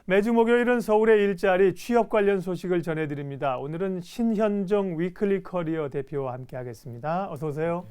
매주 목요일은 서울의 일자리 취업 관련 소식을 전해드립니다. 오늘은 신현정 위클리 커리어 대표와 함께하겠습니다. 어서 오세요.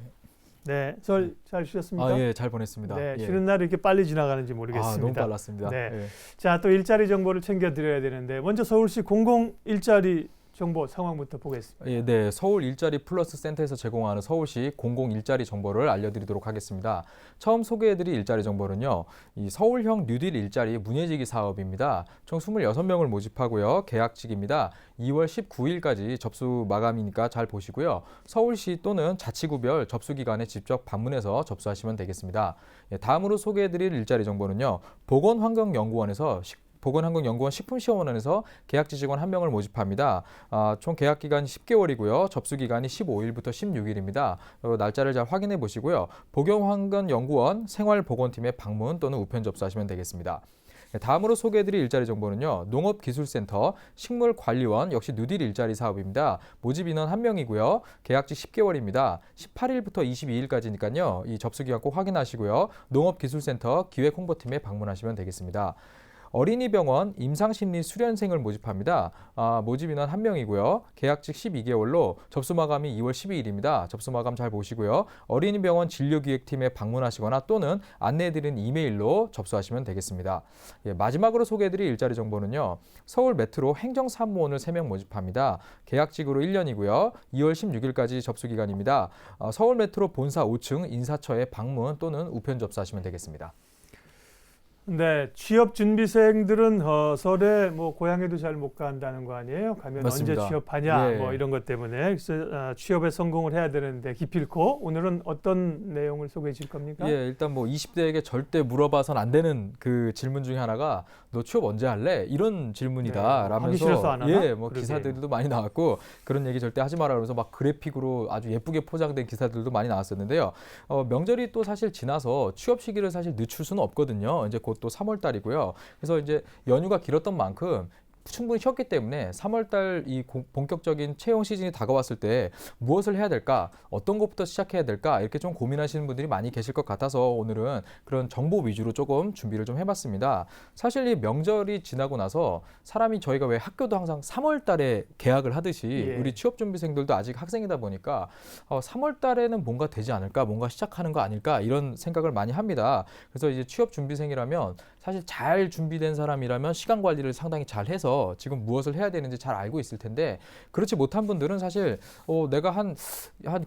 네, 설 잘 쉬셨습니까? 예, 잘 보냈습니다. 네, 예. 쉬는 날이 이렇게 빨리 지나가는지 모르겠습니다. 너무 빨랐습니다. 네, 예. 자, 또 일자리 정보를 챙겨드려야 되는데 먼저 서울시 공공 일자리 정보 상황부터 보겠습니다. 예, 네, 서울 일자리 플러스 센터에서 제공하는 서울시 공공 일자리 정보를 알려드리도록 하겠습니다. 처음 소개해드릴 일자리 정보는요, 이 서울형 뉴딜 일자리 문예지기 사업입니다. 총 26명을 모집하고요, 계약직입니다. 2월 19일까지 접수 마감이니까 잘 보시고요. 서울시 또는 자치구별 접수기관에 직접 방문해서 접수하시면 되겠습니다. 예, 다음으로 소개해드릴 일자리 정보는요, 보건환경연구원에서 보건환경연구원 식품시험원에서 계약직 직원 1명을 모집합니다. 총 계약기간이 10개월이고요. 접수기간이 15일부터 16일입니다. 날짜를 잘 확인해 보시고요. 보건환경연구원 생활보건팀에 방문 또는 우편 접수하시면 되겠습니다. 다음으로 소개해드릴 일자리 정보는요, 농업기술센터 식물관리원 역시 뉴딜 일자리 사업입니다. 모집 인원 1명이고요. 계약직 10개월입니다. 18일부터 22일까지니까요. 이 접수기간 꼭 확인하시고요. 농업기술센터 기획홍보팀에 방문하시면 되겠습니다. 어린이병원 임상심리 수련생을 모집합니다. 모집 인원 1명이고요. 계약직 12개월로 접수 마감이 2월 12일입니다. 접수 마감 잘 보시고요. 어린이병원 진료기획팀에 방문하시거나 또는 안내해드린 이메일로 접수하시면 되겠습니다. 예, 마지막으로 소개해드릴 일자리 정보는요, 서울 메트로 행정사무원을 3명 모집합니다. 계약직으로 1년이고요. 2월 16일까지 접수 기간입니다. 서울 메트로 본사 5층 인사처에 방문 또는 우편 접수하시면 되겠습니다. 네, 취업 준비생들은 설에 뭐 고향에도 잘 못 간다는 거 아니에요? 가면 맞습니다. 언제 취업하냐, 예. 뭐 이런 것 때문에 그래서 취업에 성공을 해야 되는데 기필코 오늘은 어떤 내용을 소개해 주실 겁니까? 예, 일단 뭐 20대에게 절대 물어봐선 안 되는 그 질문 중에 하나가 너 취업 언제 할래? 이런 질문이다. 네, 하기 라면서 싫어서 안 하나? 예, 뭐 그러게. 기사들도 많이 나왔고 그런 얘기 절대 하지 마라 그러면서 막 그래픽으로 아주 예쁘게 포장된 기사들도 많이 나왔었는데요. 명절이 또 사실 지나서 취업 시기를 사실 늦출 수는 없거든요. 이제 곧 또 3월 달이고요. 그래서 이제 연휴가 길었던 만큼 충분히 쉬었기 때문에 3월달 이 본격적인 채용 시즌이 다가왔을 때 무엇을 해야 될까, 어떤 것부터 시작해야 될까 이렇게 좀 고민하시는 분들이 많이 계실 것 같아서 오늘은 그런 정보 위주로 조금 준비를 좀 해봤습니다. 사실 이 명절이 지나고 나서 사람이 저희가 왜 학교도 항상 3월달에 개학을 하듯이 예. 우리 취업준비생들도 아직 학생이다 보니까 3월달에는 뭔가 되지 않을까, 뭔가 시작하는 거 아닐까 이런 생각을 많이 합니다. 그래서 이제 취업준비생이라면 사실 잘 준비된 사람이라면 시간 관리를 상당히 잘 해서 지금 무엇을 해야 되는지 잘 알고 있을 텐데 그렇지 못한 분들은 사실 내가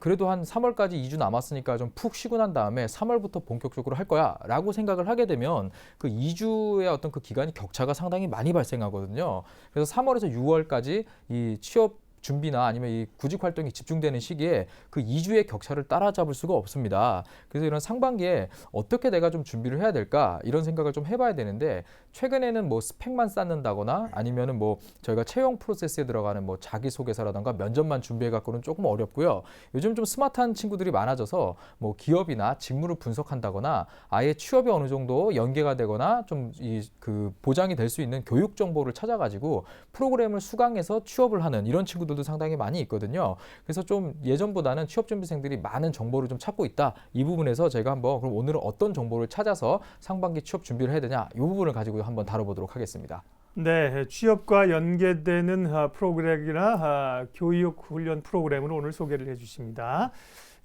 그래도 한 3월까지 2주 남았으니까 좀 푹 쉬고 난 다음에 3월부터 본격적으로 할 거야 라고 생각을 하게 되면 그 2주의 어떤 그 기간이 격차가 상당히 많이 발생하거든요. 그래서 3월에서 6월까지 이 취업 준비나 아니면 이 구직 활동이 집중되는 시기에 그 2주의 격차를 따라잡을 수가 없습니다. 그래서 이런 상반기에 어떻게 내가 좀 준비를 해야 될까 이런 생각을 좀 해봐야 되는데 최근에는 뭐 스펙만 쌓는다거나 아니면은 뭐 저희가 채용 프로세스에 들어가는 뭐 자기소개서라든가 면접만 준비해 갖고는 조금 어렵고요. 요즘 좀 스마트한 친구들이 많아져서 뭐 기업이나 직무를 분석한다거나 아예 취업이 어느 정도 연계가 되거나 좀 그 보장이 될 수 있는 교육 정보를 찾아가지고 프로그램을 수강해서 취업을 하는 이런 친구들도 상당히 많이 있거든요. 그래서 좀 예전보다는 취업준비생들이 많은 정보를 좀 찾고 있다. 이 부분에서 제가 한번 그럼 오늘은 어떤 정보를 찾아서 상반기 취업 준비를 해야 되냐 이 부분을 가지고 한번 다뤄보도록 하겠습니다. 네, 취업과 연계되는 프로그램이나 교육 훈련 프로그램을 오늘 소개를 해주십니다.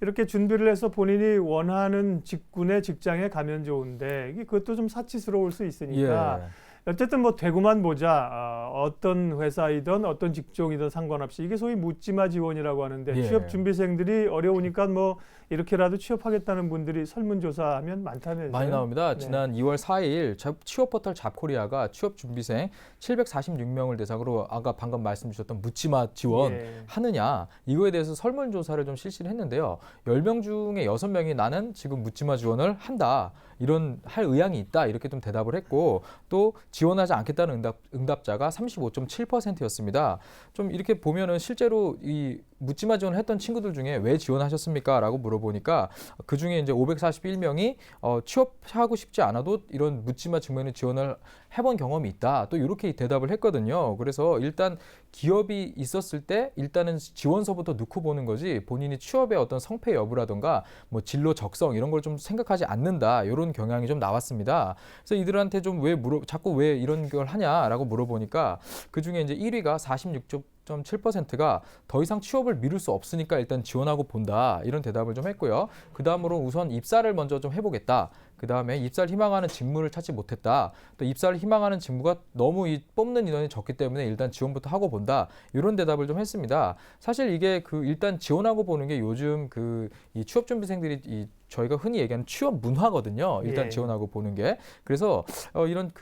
이렇게 준비를 해서 본인이 원하는 직군의 직장에 가면 좋은데 그것도 좀 사치스러울 수 있으니까 어쨌든 뭐 되고만 보자. 어떤 회사이든 어떤 직종이든 상관없이 이게 소위 묻지마 지원이라고 하는데 취업 준비생들이 어려우니까 뭐 이렇게라도 취업하겠다는 분들이 설문조사하면 많다면서요? 많이 나옵니다. 네. 지난 2월 4일 취업 포털 잡코리아가 취업 준비생 746명을 대상으로 아까 방금 말씀 주셨던 묻지마 지원 하느냐 이거에 대해서 설문조사를 좀 실시를 했는데요. 10명 중에 6명이 나는 지금 묻지마 지원을 한다. 이런 할 의향이 있다. 이렇게 좀 대답을 했고 또 지원하지 않겠다는 응답자가 35.7%였습니다. 좀 이렇게 보면은 실제로 이 묻지마 지원을 했던 친구들 중에 왜 지원하셨습니까? 라고 물어보니까 그 중에 이제 541명이 취업하고 싶지 않아도 이런 묻지마 직무에는 지원을 해본 경험이 있다. 또 이렇게 대답을 했거든요. 그래서 일단 기업이 있었을 때 일단은 지원서부터 넣고 보는 거지 본인이 취업의 어떤 성패 여부라든가 뭐 진로 적성 이런 걸 좀 생각하지 않는다. 이런 이런 경향이 좀 나왔습니다. 그래서 이들한테 좀 자꾸 왜 이런 걸 하냐라고 물어보니까 그 중에 이제 1위가 46.7%가 더 이상 취업을 미룰 수 없으니까 일단 지원하고 본다 이런 대답을 좀 했고요. 그 다음으로 우선 입사를 먼저 좀 해보겠다. 그 다음에 입사를 희망하는 직무를 찾지 못했다. 또 입사를 희망하는 직무가 너무 뽑는 인원이 적기 때문에 일단 지원부터 하고 본다. 이런 대답을 좀 했습니다. 사실 이게 일단 지원하고 보는 게 요즘 이 취업준비생들이 저희가 흔히 얘기하는 취업 문화거든요. 일단 예. 지원하고 보는 게. 그래서 이런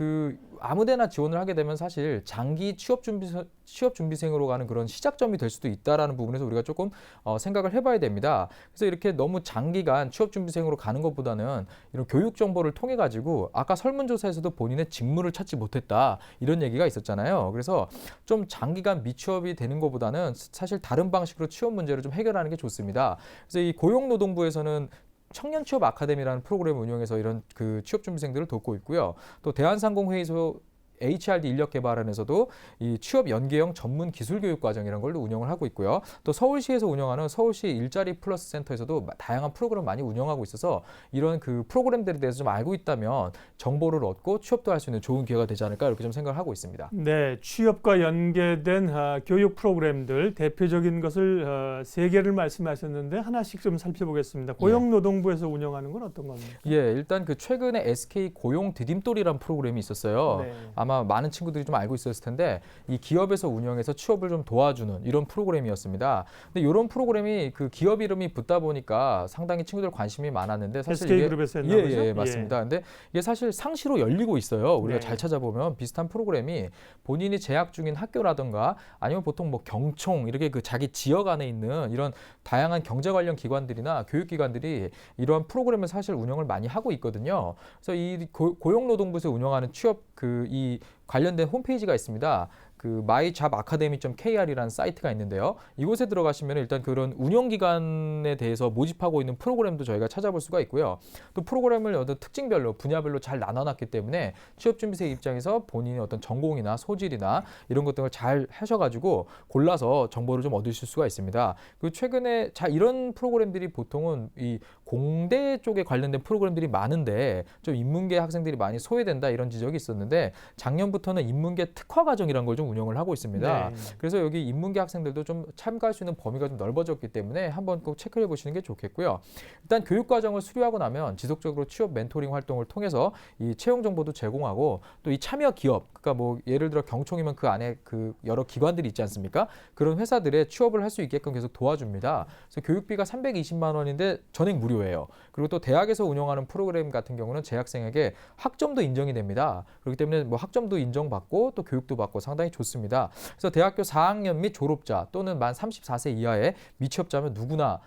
아무데나 지원을 하게 되면 사실 장기 취업준비생으로 가는 그런 시작점이 될 수도 있다라는 부분에서 우리가 조금 생각을 해봐야 됩니다. 그래서 이렇게 너무 장기간 취업준비생으로 가는 것보다는 이런 교육 정보를 통해 가지고 아까 설문조사에서도 본인의 직무를 찾지 못했다 이런 얘기가 있었잖아요. 그래서 좀 장기간 미취업이 되는 것보다는 사실 다른 방식으로 취업 문제를 좀 해결하는 게 좋습니다. 그래서 이 고용노동부에서는 청년 취업 아카데미라는 프로그램을 운영해서 이런 취업 준비생들을 돕고 있고요. 또 대한상공회의소 HRD 인력 개발원에서도 이 취업 연계형 전문 기술 교육 과정이라는 걸 운영을 하고 있고요. 또 서울시에서 운영하는 서울시 일자리 플러스 센터에서도 다양한 프로그램을 많이 운영하고 있어서 이런 프로그램들에 대해서 좀 알고 있다면 정보를 얻고 취업도 할 수 있는 좋은 기회가 되지 않을까 이렇게 좀 생각을 하고 있습니다. 네, 취업과 연계된 교육 프로그램들 대표적인 것을 세 개를 말씀하셨는데 하나씩 좀 살펴보겠습니다. 고용노동부에서 운영하는 건 어떤 겁니까? 예, 일단 최근에 SK 고용 디딤돌이라는 프로그램이 있었어요. 네. 아마 많은 친구들이 좀 알고 있었을 텐데 이 기업에서 운영해서 취업을 좀 도와주는 이런 프로그램이었습니다. 근데 이런 프로그램이 기업 이름이 붙다 보니까 상당히 친구들 관심이 많았는데 사실 SK그룹에서 했나 보죠? 예, 맞습니다. 근데 이게 사실 상시로 열리고 있어요. 우리가 네. 잘 찾아보면 비슷한 프로그램이 본인이 재학 중인 학교라든가 아니면 보통 경총 이렇게 자기 지역 안에 있는 이런 다양한 경제 관련 기관들이나 교육기관들이 이러한 프로그램을 사실 운영을 많이 하고 있거든요. 그래서 이 고용노동부에서 운영하는 취업 이 관련된 홈페이지가 있습니다. myjobacademy.kr이라는 사이트가 있는데요. 이곳에 들어가시면 일단 그런 운영기관에 대해서 모집하고 있는 프로그램도 저희가 찾아볼 수가 있고요. 또 프로그램을 어떤 특징별로 분야별로 잘 나눠놨기 때문에 취업준비생 입장에서 본인의 어떤 전공이나 소질이나 이런 것들을 잘 하셔가지고 골라서 정보를 좀 얻으실 수가 있습니다. 최근에 이런 프로그램들이 보통은 이 공대 쪽에 관련된 프로그램들이 많은데 좀 인문계 학생들이 많이 소외된다 이런 지적이 있었는데 작년부터는 인문계 특화 과정이라는 걸 좀 운영을 하고 있습니다. 네. 그래서 여기 인문계 학생들도 좀 참가할 수 있는 범위가 좀 넓어졌기 때문에 한번 꼭 체크해 보시는 게 좋겠고요. 일단 교육 과정을 수료하고 나면 지속적으로 취업 멘토링 활동을 통해서 이 채용 정보도 제공하고 또 이 참여 기업, 그러니까 예를 들어 경총이면 그 안에 여러 기관들이 있지 않습니까? 그런 회사들의 취업을 할 수 있게끔 계속 도와줍니다. 그래서 교육비가 320만 원인데 전액 무료예요. 그리고 또 대학에서 운영하는 프로그램 같은 경우는 재학생에게 학점도 인정이 됩니다. 그렇기 때문에 학점도 인정받고 또 교육도 받고 상당히 좋습니다. 그래서 대학교 4학년 및 졸업자 또는 만 34세 이하의 미취업자면 누구나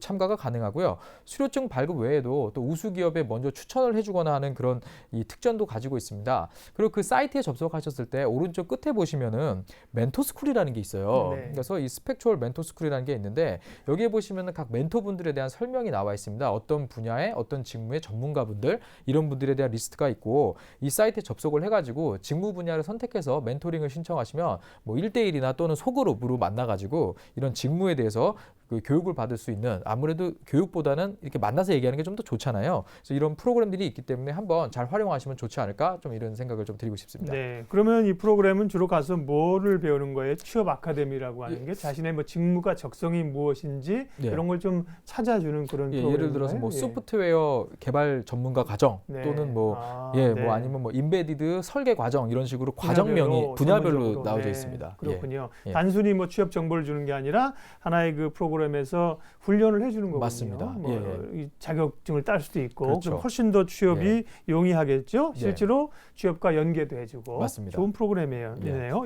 참가가 가능하고요. 수료증 발급 외에도 또 우수 기업에 먼저 추천을 해주거나 하는 그런 이 특전도 가지고 있습니다. 그리고 그 사이트에 접속하셨을 때 오른쪽 끝에 보시면은 멘토스쿨이라는 게 있어요. 네. 그래서 이 스펙추얼 멘토스쿨이라는 게 있는데 여기에 보시면은 각 멘토분들에 대한 설명이 나와 있습니다. 어떤 분야의 어떤 직무의 전문가분들 이런 분들에 대한 리스트가 있고 이 사이트에 접속을 해가지고 직무 분야를 선택해서 멘토링을 신청하시면 1대1이나 또는 소그룹으로 만나가지고 이런 직무에 대해서 교육을 받을 수 있는 아무래도 교육보다는 이렇게 만나서 얘기하는 게 좀 더 좋잖아요. 그래서 이런 프로그램들이 있기 때문에 한번 잘 활용하시면 좋지 않을까 좀 이런 생각을 좀 드리고 싶습니다. 네, 그러면 이 프로그램은 주로 가서 뭐를 배우는 거예요? 취업 아카데미라고 하는 게 자신의 직무가 적성이 무엇인지 이런 걸 좀 찾아주는 그런 프로그램인가요? 예를 들어서 소프트웨어 개발 전문가 과정 또는 아니면 인베디드 설계 과정 이런 식으로 과정명이 분야별로 나오져 있습니다. 그렇군요. 단순히 취업 정보를 주는 게 아니라 하나의 프로그램에서 훈련을 해주는 거군요. 맞습니다. 이 자격증을 딸 수도 있고 그렇죠. 그럼 훨씬 더 취업이 용이하겠죠. 실제로 취업과 연계도 해주고 맞습니다. 좋은 프로그램이네요.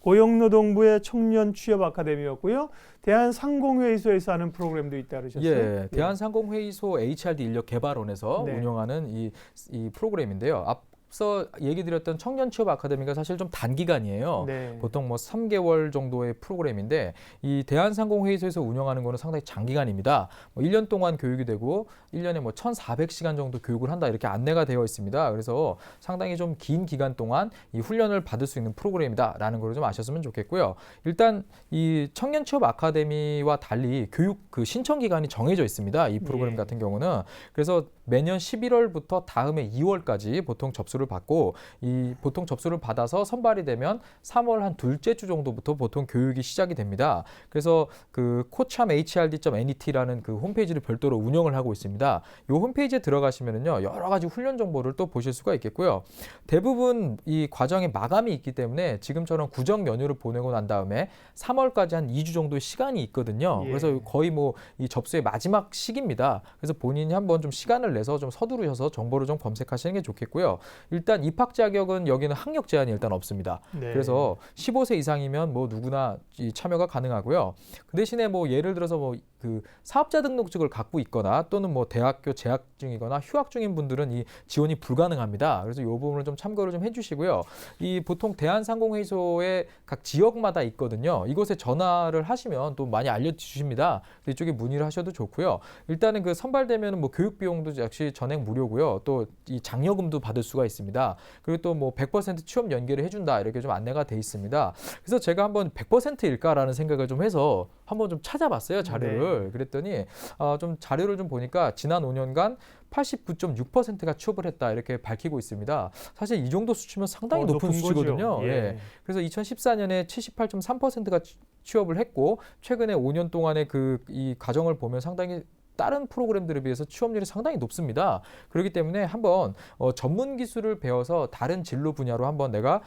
고용노동부의 청년 취업 아카데미였고요. 대한상공회의소에서 하는 프로그램도 있다 그러셨어요. 대한상공회의소 HRD 인력 개발원에서 운영하는 이 프로그램인데요. 앞서 얘기 드렸던 청년 취업 아카데미가 사실 좀 단기간이에요. 네. 보통 뭐 3개월 정도의 프로그램인데 이 대한상공회의소에서 운영하는 거는 상당히 장기간입니다. 뭐 1년 동안 교육이 되고 1년에 뭐 1,400시간 정도 교육을 한다 이렇게 안내가 되어 있습니다. 그래서 상당히 좀 긴 기간 동안 이 훈련을 받을 수 있는 프로그램이다라는 걸 좀 아셨으면 좋겠고요. 일단 이 청년 취업 아카데미와 달리 교육 그 신청 기간이 정해져 있습니다. 이 프로그램 예. 같은 경우는 그래서 매년 11월부터 다음해 2월까지 보통 접수를 받고 이 보통 접수를 받아서 선발이 되면 3월 한 둘째 주 정도부터 보통 교육이 시작이 됩니다. 그래서 그 coacham.hrd.net라는 그 홈페이지를 별도로 운영을 하고 있습니다. 이 홈페이지에 들어가시면은요 여러 가지 훈련 정보를 또 보실 수가 있겠고요. 대부분 이 과정에 마감이 있기 때문에 지금처럼 구정 연휴를 보내고 난 다음에 3월까지 한 2주 정도의 시간이 있거든요. 예. 그래서 거의 뭐 이 접수의 마지막 시기입니다. 그래서 본인이 한번 좀 시간을 내서 좀 서두르셔서 정보를 좀 검색하시는 게 좋겠고요. 일단 입학 자격은 여기는 학력 제한이 일단 없습니다. 네. 그래서 15세 이상이면 뭐 누구나 이 참여가 가능하고요. 그 대신에 뭐 예를 들어서 뭐 그 사업자 등록증을 갖고 있거나 또는 뭐 대학교 재학 중이거나 휴학 중인 분들은 이 지원이 불가능합니다. 그래서 이 부분을 좀 참고를 좀 해주시고요. 이 보통 대한상공회의소의 각 지역마다 있거든요. 이곳에 전화를 하시면 또 많이 알려주십니다. 그래서 이쪽에 문의를 하셔도 좋고요. 일단은 그 선발되면 뭐 교육 비용도 역시 전액 무료고요. 또 이 장려금도 받을 수가 있습니다. 그리고 또 뭐 100% 취업 연계를 해준다 이렇게 좀 안내가 돼 있습니다. 그래서 제가 한번 100%일까라는 생각을 좀 해서 한번 좀 찾아봤어요 자료를. 그랬더니 좀 자료를 좀 보니까 지난 5년간 89.6%가 취업을 했다 이렇게 밝히고 있습니다. 사실 이 정도 수치면 상당히 높은 수치거든요. 거죠. 예. 예. 그래서 2014년에 78.3%가 취업을 했고 최근에 5년 동안의 그 이 과정을 보면 상당히 다른 프로그램들에 비해서 취업률이 상당히 높습니다. 그렇기 때문에 한번 전문 기술을 배워서 다른 진로 분야로 한번 내가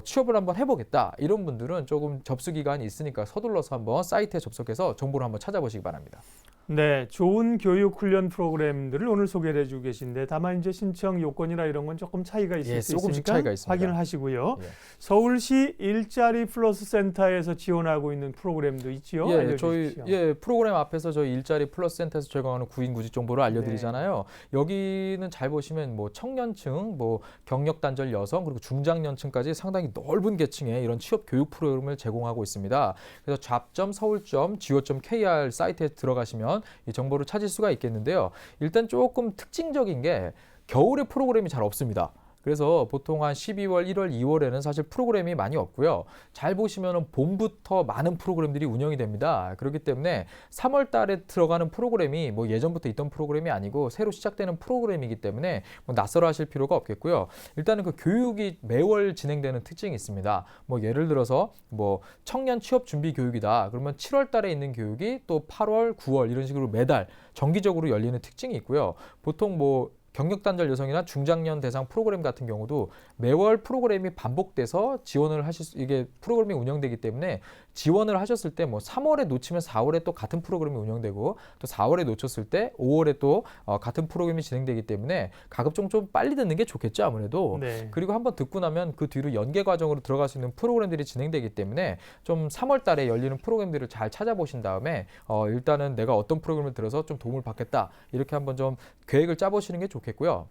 취업을 한번 해보겠다. 이런 분들은 조금 접수 기간이 있으니까 서둘러서 한번 사이트에 접속해서 정보를 한번 찾아보시기 바랍니다. 네, 좋은 교육 훈련 프로그램들을 오늘 소개를 해주고 계신데 다만 이제 신청 요건이나 이런 건 조금 차이가 있을 수 조금씩 있으니까 차이가 있습니다. 확인을 하시고요. 예. 서울시 일자리 플러스 센터에서 지원하고 있는 프로그램도 있지요. 알려주십시오. 프로그램 앞에서 저희 일자리 플러스 센터에서 제공하는 구인 구직 정보를 알려드리잖아요. 여기는 잘 보시면 뭐 청년층, 뭐 경력 단절 여성 그리고 중장년층까지 상당히 넓은 계층의 이런 취업 교육 프로그램을 제공하고 있습니다. 그래서 잡.서울.go.kr 사이트에 들어가시면 이 정보를 찾을 수가 있겠는데요. 일단 조금 특징적인 게 겨울에 프로그램이 잘 없습니다. 그래서 보통 한 12월, 1월, 2월에는 사실 프로그램이 많이 없고요. 잘 보시면 봄부터 많은 프로그램들이 운영이 됩니다. 그렇기 때문에 3월 달에 들어가는 프로그램이 뭐 예전부터 있던 프로그램이 아니고 새로 시작되는 프로그램이기 때문에 뭐 낯설어 하실 필요가 없겠고요. 일단은 그 교육이 매월 진행되는 특징이 있습니다. 뭐 예를 들어서 뭐 청년 취업 준비 교육이다. 그러면 7월 달에 있는 교육이 또 8월, 9월 이런 식으로 매달 정기적으로 열리는 특징이 있고요. 보통 뭐 경력 단절 여성이나 중장년 대상 프로그램 같은 경우도 매월 프로그램이 반복돼서 지원을 이게 프로그램이 운영되기 때문에 지원을 하셨을 때 뭐 3월에 놓치면 4월에 또 같은 프로그램이 운영되고 또 4월에 놓쳤을 때 5월에 또 같은 프로그램이 진행되기 때문에 가급적 좀 빨리 듣는 게 좋겠죠 아무래도. 네. 그리고 한번 듣고 나면 그 뒤로 연계 과정으로 들어갈 수 있는 프로그램들이 진행되기 때문에 좀 3월 달에 열리는 프로그램들을 잘 찾아보신 다음에 일단은 내가 어떤 프로그램을 들어서 좀 도움을 받겠다 이렇게 한번 좀 계획을 짜보시는 게 좋겠고요.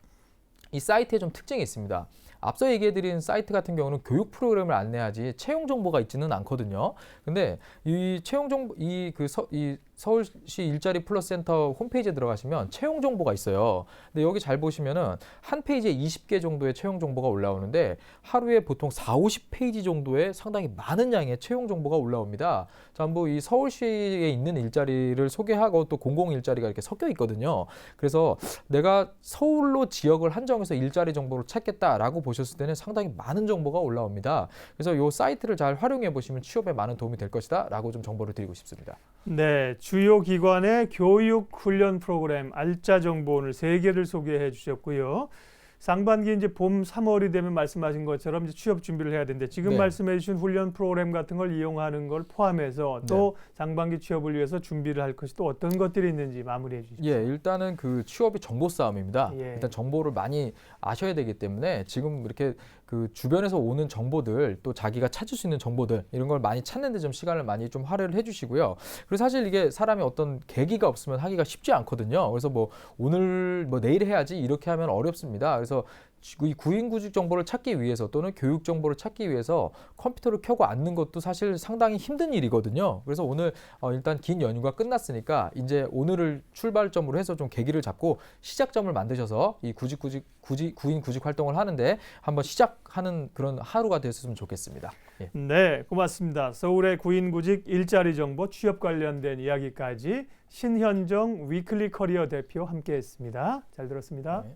이 사이트에 좀 특징이 있습니다. 앞서 얘기해드린 사이트 같은 경우는 교육 프로그램을 안내하지 채용 정보가 있지는 않거든요. 근데 이 채용 정보, 이 서울시 일자리 플러스 센터 홈페이지에 들어가시면 채용 정보가 있어요. 근데 여기 잘 보시면은 한 페이지에 20개 정도의 채용 정보가 올라오는데 하루에 보통 40-50페이지 정도의 상당히 많은 양의 채용 정보가 올라옵니다. 전부 이 서울시에 있는 일자리를 소개하고 또 공공 일자리가 이렇게 섞여 있거든요. 그래서 내가 서울로 지역을 한정해서 일자리 정보를 찾겠다라고 보셨을 때는 상당히 많은 정보가 올라옵니다. 그래서 이 사이트를 잘 활용해 보시면 취업에 많은 도움이 될 것이다라고 좀 정보를 드리고 싶습니다. 네, 주요 기관의 교육 훈련 프로그램 알짜 정보 오늘 3개를 소개해 주셨고요. 상반기 이제 봄 3월이 되면 말씀하신 것처럼 이제 취업 준비를 해야 되는데 지금 네. 말씀해 주신 훈련 프로그램 같은 걸 이용하는 걸 포함해서 또 상반기 취업을 위해서 준비를 할 것이 또 어떤 것들이 있는지 마무리해 주시죠. 예, 일단은 그 취업이 정보 싸움입니다. 예. 일단 정보를 많이 아셔야 되기 때문에 지금 이렇게 그 주변에서 오는 정보들 또 자기가 찾을 수 있는 정보들 이런 걸 많이 찾는데 좀 시간을 많이 좀 할애를 해주시고요. 그리고 사실 이게 사람이 어떤 계기가 없으면 하기가 쉽지 않거든요. 그래서 뭐 오늘 뭐 내일 해야지 이렇게 하면 어렵습니다. 그래서 이 구인구직 정보를 찾기 위해서 또는 교육 정보를 찾기 위해서 컴퓨터를 켜고 앉는 것도 사실 상당히 힘든 일이거든요. 그래서 오늘 일단 긴 연휴가 끝났으니까 이제 오늘을 출발점으로 해서 좀 계기를 잡고 시작점을 만드셔서 이 구인구직 활동을 하는데 한번 시작하는 그런 하루가 됐으면 좋겠습니다. 예. 네, 고맙습니다. 서울의 구인구직 일자리 정보 취업 관련된 이야기까지 신현정 위클리 커리어 대표 함께했습니다. 잘 들었습니다. 네.